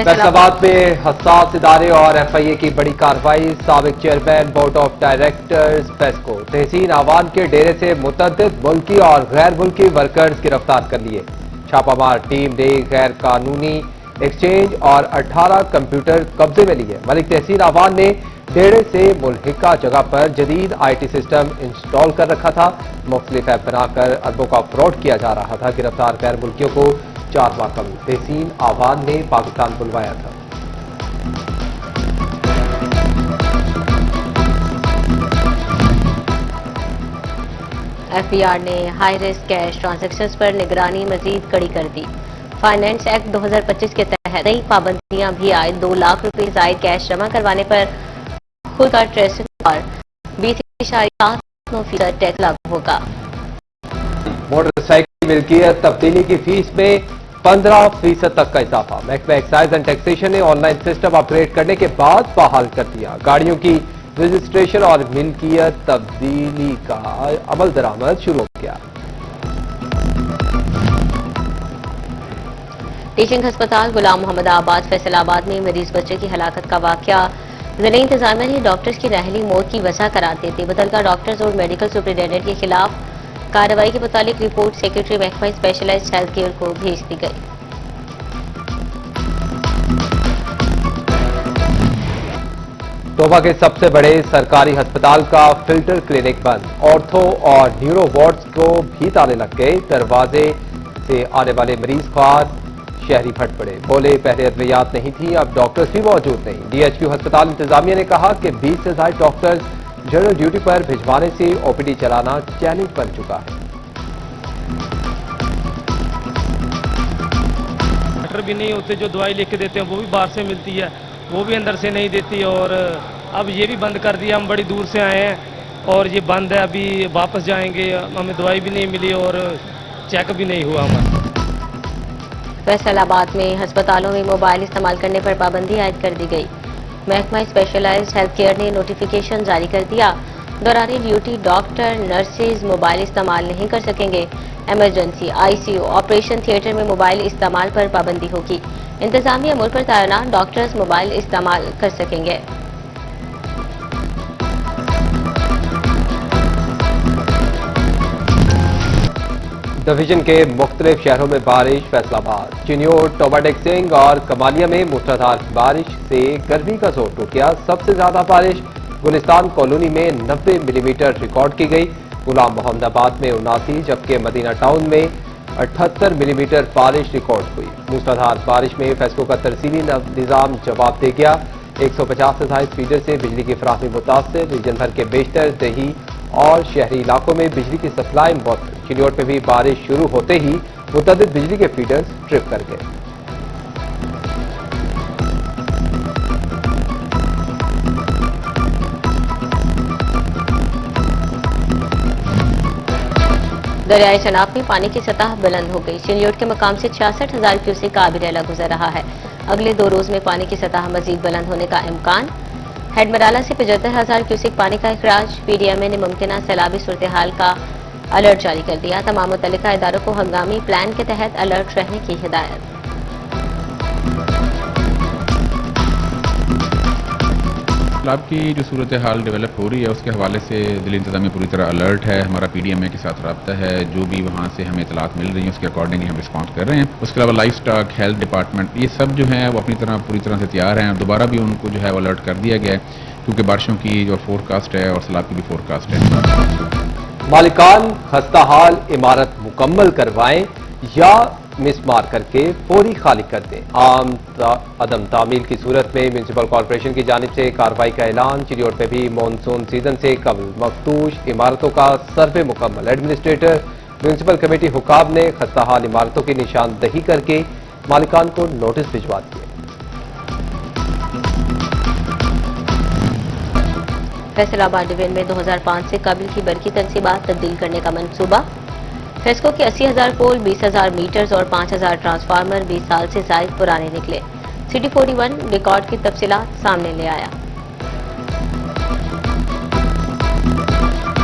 फैसलाबाद में हसास इदारे और FIA की बड़ी कार्रवाई। साबिक chairman board of directors FESCO Tehseen Awan के डेरे से मुतअद्दिद मुल्की और गैर मुल्की वर्कर्स गिरफ्तार कर लिए। छापामार टीम ने गैर कानूनी एक्सचेंज और 18 कंप्यूटर कब्जे में लिए। मलिक तहसीन आवान ने डेरे से मुल्हिका जगह पर जदीद IT सिस्टम इंस्टॉल कर रखा था। मुख्तलिफ ऐप बनाकर अरबों का फ्रॉड किया जा रहा था। गिरफ्तार गैर मुल्कियों को 4 माह कबल तहसीन आवान ने पाकिस्तान बुलवाया था। FBR ने हाई रिस्क कैश ट्रांजैक्शंस पर निगरानी मजीद कड़ी कर दी। फाइनेंस एक्ट 2025 के तहत नई पाबंदियां भी आए। 2 लाख रुपए जायद कैश जमा करवाने पर खुद का ट्रेसिंग और 20.8% टैक्स लागू होगा। मोटरसाइकिल मिल्कियत तब्दीली की फीस में 15% तक का इजाफा। महकमा एक्साइज एंड टैक्सेशन ने ऑनलाइन सिस्टम अपग्रेड करने के बाद बहाल कर दिया। गाड़ियों की रजिस्ट्रेशन और मिल्कियत तब्दीली का अमल दरामद शुरू हो गया। टीचिंग अस्पताल गुलाम मोहम्मद आबाद फैसलाबाद में मरीज बच्चे की हलाकत का वाकया जिले इंतजामिया ने डॉक्टर्स की नाहली मौत की वजह करार देते मुतल्लिका डॉक्टर्स और मेडिकल सुपरिटेंडेंट के खिलाफ कार्रवाई के मुतालिक रिपोर्ट सेक्रेटरी महकमा स्पेशलाइज्ड हेल्थ केयर को भेज दी गई। तोबा के सबसे बड़े सरकारी अस्पताल का फिल्टर क्लिनिक बंद। ऑर्थो और न्यूरो वार्ड्स को भी ताले लग गए। दरवाजे से आने वाले मरीज ख्वार शहरी फट पड़े। बोले पहले अद्वियात नहीं थी, अब डॉक्टर्स भी मौजूद नहीं। DHQ अस्पताल इंतजामिया ने कहा कि 20 से ज्यादा डॉक्टर्स जनरल ड्यूटी पर भिजवाने से OPD चलाना चैलेंज बन चुका है। डॉक्टर भी नहीं होते, जो दवाई लिख के देते हैं वो भी बाहर से मिलती है, वो भी अंदर से नहीं देती। और अब ये भी बंद कर दिया। हम बड़ी दूर से आए हैं और ये बंद है। अभी वापस जाएंगे, हमें दवाई भी नहीं मिली और चेकअप भी नहीं हुआ हमारा। फैसलाबाद में अस्पतालों में मोबाइल इस्तेमाल करने पर पाबंदी आयद कर दी गई। महकमा स्पेशलाइज्ड हेल्थ केयर ने नोटिफिकेशन जारी कर दिया। दौरान ड्यूटी डॉक्टर नर्सेज मोबाइल इस्तेमाल नहीं कर सकेंगे। इमरजेंसी ICU ऑपरेशन थिएटर में मोबाइल इस्तेमाल पर पाबंदी होगी। इंतजामिया अमूर पर तैनात डॉक्टर्स मोबाइल इस्तेमाल कर सकेंगे। डिवीजन के मुख्तलिफ शहरों में बारिश। फैसलाबाद, चिन्योट, टोबाटेक सिंह और कमालिया में मूसलाधार बारिश से गर्मी का जोर टूट गया। सबसे ज्यादा बारिश गुलिस्तान कॉलोनी में 90 मिलीमीटर रिकॉर्ड की गई। गुलाम मोहम्मदाबाद में 79, जबकि मदीना टाउन में 78 मिलीमीटर बारिश रिकॉर्ड हुई। मूसलाधार बारिश में फेस्को का तरसीली निजाम जवाब दे गया। 150 से ज्यादा फीडर से बिजली की फराहमी मुतासर। रीजन भर के बेशतर दही और शहरी इलाकों में बिजली की सप्लाई मुअत्तल। चिन्योट में भी बारिश शुरू होते ही मुतअद्दिद बिजली के फीडर्स ट्रिप कर गए। दरियाई चनाब में पानी की सतह बुलंद हो गई। चिन्योट के मकाम से 66,000 क्यूसेक का आबिरेला गुजर रहा है। अगले 2 रोज में पानी की सतह मजीद बुलंद होने का इम्कान। हेडमराला से 75,000 क्यूसेक पानी का इखराज। PDMA ने मुमकिन सैलाबी सूरत हाल का अलर्ट जारी कर दिया। तमाम मुतल्लिका इदारों को हंगामी प्लान के तहत अलर्ट रहने की हिदायत। सैलाब की जो सूरत हाल डेवलप हो रही है उसके हवाले से दिल्ली इंतजामिया पूरी तरह अलर्ट है। हमारा PDMA के साथ रब्ता है। जो भी वहाँ से हमें इतलात मिल रही है उसके अकॉर्डिंगली हम रिस्पॉन्ड कर रहे हैं। उसके अलावा लाइफ स्टॉक, हेल्थ डिपार्टमेंट, ये सब जो है वो अपनी तरह पूरी तरह से तैयार हैं। दोबारा भी उनको जो है वो अलर्ट कर दिया गया है क्योंकि बारिशों की जो फोरकास्ट है और सैलाब की भी फोरकास्ट है। मालिकान खस्ताहाल इमारत मुकम्मल करवाएं या मिसमार करके फौरी खाली कर दें। अदम तामील की सूरत में म्यूनसिपल कॉरपोरेशन की जानिब से कार्रवाई का ऐलान। चिन्योट में भी मानसून सीजन से कबल मखदूश इमारतों का सर्वे मुकम्मल। एडमिनिस्ट्रेटर म्यूनसिपल कमेटी हुकाम ने खस्ताहाल इमारतों की निशानदही करके मालिकान को नोटिस भिजवा दिए। फैसलाबाद डिवीजन में 2005 से कबल की बरकी तनसीबात तब्दील करने का मंसूबा। फेस्को के 80,000 पोल, 20,000 मीटर्स और 5,000 ट्रांसफार्मर 20 साल से जायद पुराने निकले। सिटी 41 रिकॉर्ड की तफसीलात सामने ले आया।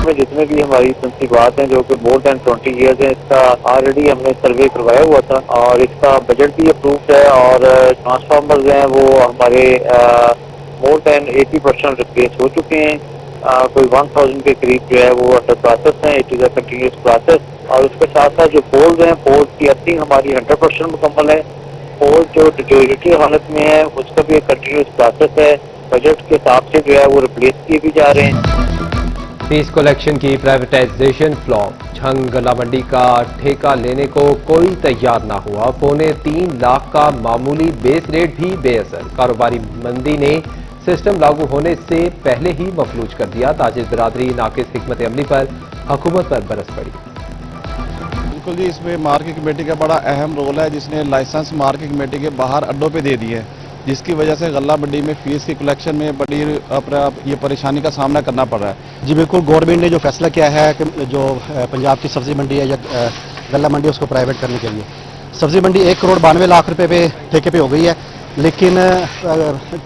میں جتنے بھی ہماری تنصیبات ہیں جو کہ مور دین 20 ایئرز ہیں، اس کا آلریڈی ہم نے سروے کروایا ہوا تھا اور اس کا بجٹ بھی اپرووڈ ہے اور ٹرانسفارمرز ہیں وہ ہمارے مور دین 80% ریپلیس ہو چکے ہیں. کوئی 1000 کے قریب جو ہے وہ انڈر پروسیس ہیں. It is a continuous process. اور اس کے ساتھ ساتھ جو پولز ہیں، پولز کی ارتھنگ ہماری 100% مکمل ہے. پول جو ڈیٹیریٹی حالت میں ہے اس کا بھی ایک کنٹینیوس پروسیس ہے. بجٹ کے حساب سے جو ہے وہ ریپلیس کیے بھی جا رہے ہیں. فیس کلیکشن کی پرائیویٹائزیشن فلاپ. جھنگ غلہ منڈی کا ٹھیکہ لینے کو کوئی تیار نہ ہوا. 3.25 لاکھ کا معمولی بیس ریٹ بھی بے اثر. کاروباری مندی نے سسٹم لاگو ہونے سے پہلے ہی مفلوج کر دیا. تاجر برادری ناقص حکمت عملی پر حکومت پر برس پڑی. بالکل جی، اس میں مارکیٹ کمیٹی کا بڑا اہم رول ہے جس نے لائسنس مارکیٹ کمیٹی کے باہر اڈوں پہ دے دی ہے، جس کی وجہ سے غلہ منڈی میں فیس کی کلیکشن میں بڑی یہ پریشانی کا سامنا کرنا پڑ رہا ہے. جی بالکل، گورنمنٹ نے جو فیصلہ کیا ہے کہ جو پنجاب کی سبزی منڈی ہے یا غلہ منڈی اس کو پرائیویٹ کرنے کے لیے، سبزی منڈی 1,92,00,000 روپے پہ ٹھیکے پہ ہو گئی ہے. لیکن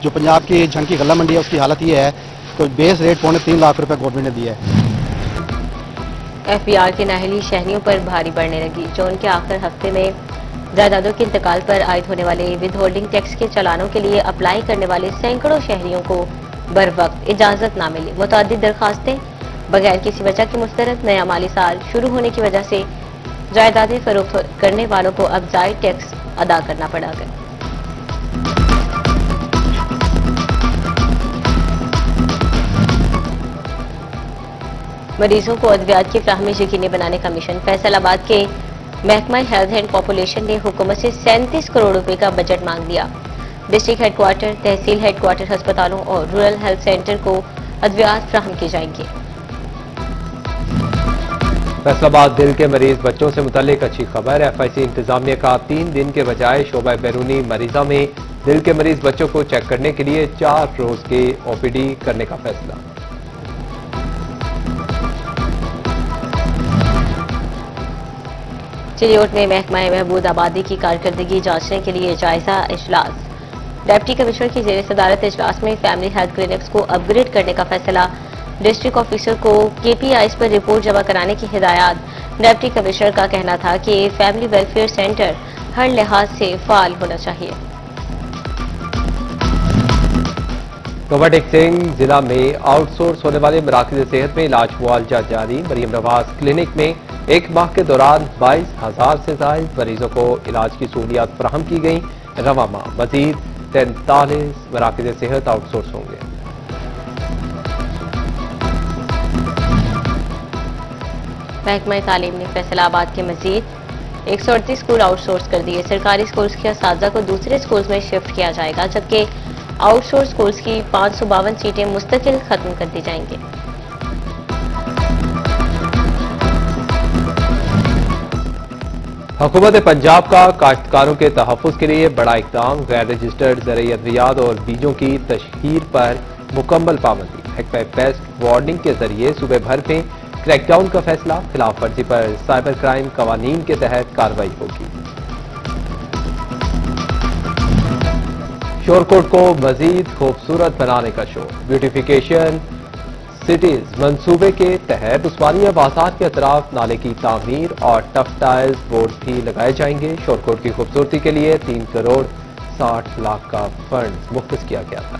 جو پنجاب کی جھنگ کی غلہ منڈی ہے اس کی حالت یہ ہے کہ بیس ریٹ 3.25 لاکھ روپے گورنمنٹ نے دیا ہے. ایف بی آر کے نااہلی شہریوں پر بھاری پڑنے لگی. جون کے آخر ہفتے میں جائیدادوں کے انتقال پر عائد ہونے والے ود ہولڈنگ ٹیکس کے چالانوں کے لیے اپلائی کرنے والے سینکڑوں شہریوں کو بر وقت اجازت نہ ملی. متعدد درخواستیں بغیر کسی وجہ کے مسترد. نیا مالی سال شروع ہونے کی وجہ سے جائیدادیں فروخت کرنے والوں کو اب زائد ٹیکس ادا کرنا پڑا گیا. مریضوں کو ادویات کی فراہمی یقینی بنانے کا مشن. فیصل آباد کے محکمہ ہیلتھ اینڈ پاپولیشن نے حکومت سے 37 کروڑ روپے کا بجٹ مانگ لیا. ڈسٹرکٹ ہیڈ کوارٹر، تحصیل ہیڈ کوارٹر ہسپتالوں اور رورل ہیلتھ سینٹر کو ادویات فراہم کی جائیں گی. فیصل آباد دل کے مریض بچوں سے متعلق اچھی خبر. ایف آئی سی انتظامیہ کا 3 دن کے بجائے شعبہ بیرونی مریضہ میں دل کے مریض بچوں کو چیک کرنے کے لیے 4 روز کے او پی ڈی کرنے کا فیصلہ. چلیوٹ میں محکمہ محمود آبادی کی کارکردگی جانچنے کے لیے جائزہ اجلاس. ڈپٹی کمشنر کی زیر صدارت اجلاس میں فیملی ہیلتھ کلینکس کو اپ گریڈ کرنے کا فیصلہ. ڈسٹرکٹ آفیسر کو کے پی آئیز پر رپورٹ جمع کرانے کی ہدایات. ڈپٹی کمشنر کا کہنا تھا کہ فیملی ویلفیئر سینٹر ہر لحاظ سے فعال ہونا چاہیے. ٹوبا ٹیکسنگ ضلع میں آؤٹ سورس ہونے والے مراکز صحت میں علاج معالجہ جاری. مریم نواز کلینک میں 1 ماہ کے دوران 22,000 سے زائد مریضوں کو علاج کی سہولیات فراہم کی گئیں. رواں ماہ مزید 43 مراکز صحت آؤٹ سورس ہوں گے. محکمہ تعلیم نے فیصل آباد کے مزید 138 اسکول آؤٹ سورس کر دیے. سرکاری اسکولز کے اساتذہ کو دوسرے اسکولز میں شفٹ کیا جائے گا، جبکہ آؤٹ سورس اسکولز کی 552 سیٹیں مستقل ختم کر دی جائیں گی. حکومت پنجاب کا کاشتکاروں کے تحفظ کے لیے بڑا اقدام. غیر رجسٹرڈ زرعی ادویات اور بیجوں کی تشہیر پر مکمل پابندی. محکمہ پیسٹ وارننگ کے ذریعے صوبے بھر میں کریک ڈاؤن کا فیصلہ. خلاف ورزی پر سائبر کرائم قوانین کے تحت کارروائی ہوگی. شور کوٹ کو مزید خوبصورت بنانے کا شور. بیوٹیفیکیشن سٹیز منصوبے کے تحت عثمانیہ بازار کے اطراف نالے کی تعمیر اور ٹف ٹائلز بورڈ بھی لگائے جائیں گے. شور کوٹ کی خوبصورتی کے لیے 3 کروڑ 60 لاکھ کا فنڈ مختص کیا گیا تھا.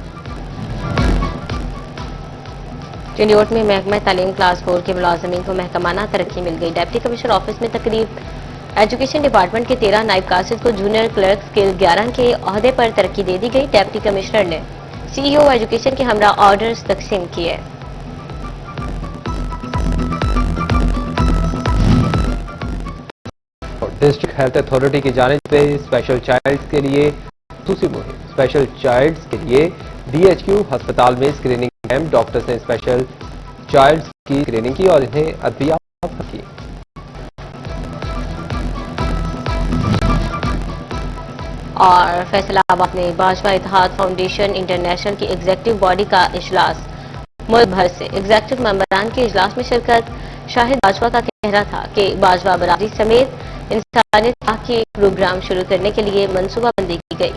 چلیوٹ میں محکمہ تعلیم کلاس 4 کے ملازمین کو محکمانہ ترقی مل گئی. ڈپٹی کمشنر آفس میں تقریب. ایجوکیشن ڈپارٹمنٹ کے 13 نائب قاصد کو جونیئر کلرک اسکیل 11 کے عہدے پر ترقی دے دی گئی. ڈپٹی کمشنر نے سی ای او ایجوکیشن کے ہمراہ آرڈرز تقسیم کیے. ڈسٹرکٹ ہیلتھ اتھارٹی کی جانب سے اسپیشل چائلڈز کے لیے خصوصی مہم. اسپیشل چائلڈز کے لیے ڈی ایچ کیو ہسپتال میں اسکریننگ کیمپ. ڈاکٹرز نے اسپیشل چائلڈز کی اسکریننگ کی اور انہیں ادویات کی. اور فیصل آباد میں باجوہ اتحاد فاؤنڈیشن انٹرنیشنل کی ایگزیکٹو باڈی کا اجلاس. ملک بھر سے ایگزیکٹو ممبران کے اجلاس میں شرکت. شاہد باجوہ کا کہنا تھا کہ باجوہ برادری سمیت انسانیت کے پروگرام شروع کرنے کے لیے منصوبہ بندی کی گئی.